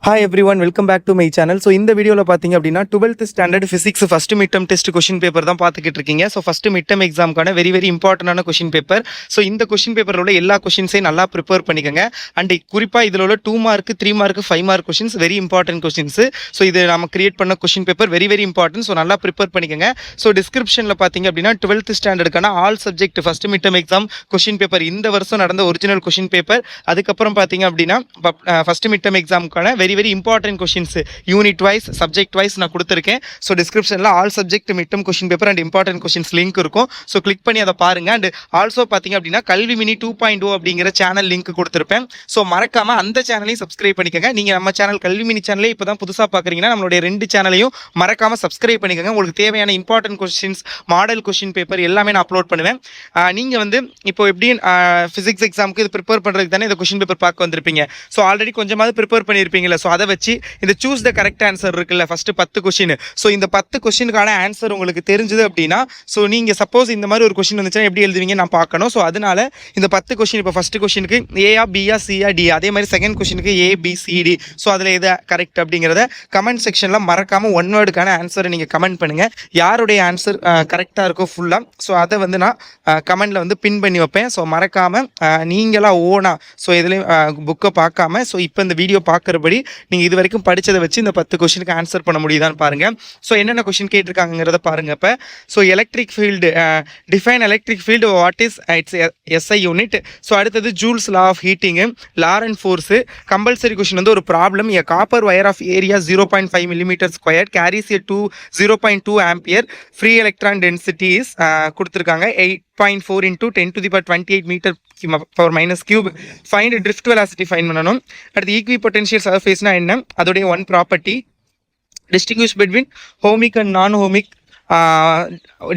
Hi everyone, welcome back to my channel. So இந்த வீடியோல பாத்தீங்க அப்படினா 12th standard physics first midterm test question paper தான் பாத்துக்கிட்டு இருக்கீங்க. So first midterm examக்கான very இம்பார்ட்டன்டான question paper. So இந்த question paperல உள்ள எல்லா क्वेश्चंஸையும் நல்லா prepare பண்ணிக்கங்க. And குறிப்பா இதுல உள்ள 2 mark 3 mark 5 mark questions very important questions. So இது நாம கிரியேட் பண்ண question paper very important. So நல்லா prepare பண்ணிக்கங்க. So descriptionல பாத்தீங்க அப்படினா 12th standardக்கான all subject first midterm exam question paper இந்த வருஷம் நடந்த original question paper. அதுக்கு அப்புறம் பாத்தீங்க அப்படினா first midterm examக்கான very important questions unit wise subject wise நான் கொடுத்திருக்கேன். So descriptionல all subject midterm question paper and important questions link இருக்கும். So click பண்ணி அதை பாருங்க. And also பாத்தீங்க அப்படினா கல்வி மினி 2.0 அப்படிங்கிற சேனல் லிங்க் கொடுத்திருப்பேன். So மறக்காம அந்த சேனலையும் சப்ஸ்கிரைப் பண்ணிக்கங்க. நீங்க நம்ம சேனல் கல்வி மினி சேனலை இப்பதான் புதுசா பாக்குறீங்கன்னா நம்மளுடைய ரெண்டு சேனலையும் மறக்காம சப்ஸ்கிரைப் பண்ணிக்கங்க. உங்களுக்கு தேவையான important questions model question paper எல்லாமே நான் அப்லோட் பண்ணுவேன். நீங்க வந்து இப்போ எப்படி பிசிக்ஸ் எக்ஸாமுக்கு இது ப்ரிப்பேர் பண்றதுக்கு தானே இந்த கொஸ்டின் பேப்பர் பார்க்க வந்திருப்பீங்க. ஸோ ஆல்ரெடி கொஞ்சமாவது ப்ரிப்பேர் பண்ணியிருப்பீங்களா. ஸோ அதை வச்சு இந்த சூஸ் த கரெக்ட் ஆன்சர் இருக்குல்ல ஃபர்ஸ்ட் 10 கொஸ்டின். ஸோ இந்த 10 கொஸ்டினுக்கான ஆன்சர் உங்களுக்கு தெரிஞ்சது அப்படின்னா ஸோ நீங்க சப்போஸ் இந்த மாதிரி ஒரு கொஸ்டின் வந்துச்சுன்னா எப்படி எழுதுவீங்க நான் பார்க்கணும். ஸோ அதனால இந்த 10 கொஸ்டின் இப்போ ஃபர்ஸ்ட் கொஸ்டினுக்கு ஏயா பியா சியா டி, அதே மாதிரி செகண்ட் கொஸ்டினுக்கு ABCD. ஸோ அதில் எது கரெக்ட் அப்படிங்கிறத கமெண்ட் செக்ஷனில் மறக்காம ஒன் வேர்டுக்கான ஆன்சரை நீங்கள் கமெண்ட் பண்ணுங்க. யாருடைய ஆன்சர் கரெக்டாக இருக்கோ ஃபுல்லாக ஸோ அதை வந்து நான் கமெண்ட்ல வந்து பின் பண்ணி வைப்பேன். ஸோ மறக்காம நீங்களா ஓனா ஸோ எதுலையும் புக்கை பார்க்காம ஸோ இப்போ இந்த வீடியோ பார்க்குறபடி நீங்கள் இது வரைக்கும் படித்ததை வச்சு இந்த 10 கொஸ்டினுக்கு ஆன்சர் பண்ண முடியுதான்னு பாருங்க. ஸோ என்னென்ன கொஸ்டின் கேட்டிருக்காங்கிறத பாருங்க. இப்போ so electric field define electric field what is its SI unit. So அடுத்தது Joule's law of heating Lorentz force. Compulsory question வந்து ஒரு problem a copper wire of area 0.5 millimeter square carries a 0.2 ampere free electron density is கொடுத்துருக்காங்க 8.4 into 10 to the power 28 meter power minus cube. Find drift velocity find பண்ணணும். அடுத்து equipotential surfaceனா என்ன, அதோடைய one property, distinguish between ohmic and non-ohmic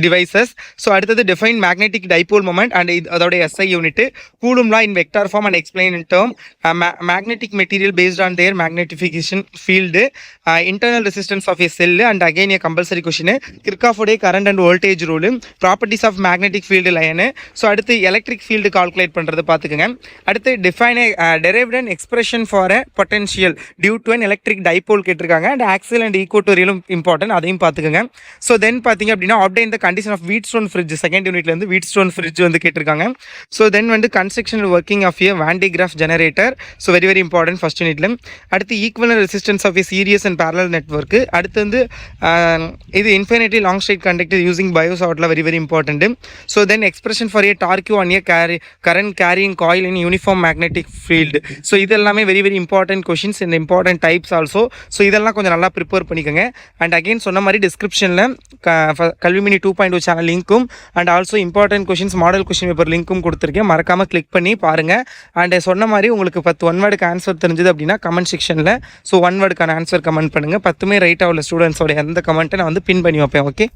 devices. So அடுத்தது define magnetic dipole moment and அதோடைய SI unit, Coulomb law in vector form and explain in term, magnetic material based on their magnetification field, internal resistance of a cell and again a compulsory question, Kirchhoff current and voltage rule, properties of magnetic field line. So அடுத்து electric field calculate பண்ணுறது பார்த்துக்கோங்க. அடுத்து define a derived an expression for a potential due to an electric dipole கேட்டிருக்காங்க. and axial and equatorial important அதையும் பார்த்துக்கோங்க. So then பார்த்தீங்க அப்படின்னா obtain the condition of Wheatstone fridge second யூனிட்லேருந்து Wheatstone fridge வந்து கேட்டிருக்காங்க. ஸோ தென் வந்து construction working of a Van de Graaff generator. So very important first யூனிட்ல. அடுத்து equivalent resistance of a series and parallel network. அடுத்து வந்து இது infinity long straight conductor using பயோசாட்ல very important. So then expression for a torque on a current carrying coil in uniform magnetic field. So இது எல்லாமே very important questions இந்த important types also. So இதெல்லாம் கொஞ்சம் நல்லா ப்ரிப்பேர் பண்ணிக்கோங்க. And again சொன்ன மாதிரி டிஸ்கிரிப்ஷனில் கல்வி மினி 2.0 சேனல் லிங்க்கும் and also important questions model question paper லிங்க்கும் கொடுத்துருக்கேன். மறக்காமல் கிளிக் பண்ணி பாருங்கள். அண்ட் சொன்ன மாதிரி உங்களுக்கு 10 ஒன் வேர்டுக்கு ஆன்சர் தெரிஞ்சது அப்படின்னா கமெண்ட் செக்ஷனில் ஸோ ஒன் வேர்டுக்கான ஆன்சர் கமெண்ட் பண்ணுங்கள். 10மே ரைட் ஆகல ஸ்டூடெண்ட்ஸோட எந்த கமெண்ட்டை நான் வந்து பின் பண்ணி வைப்பேன். ஓகே.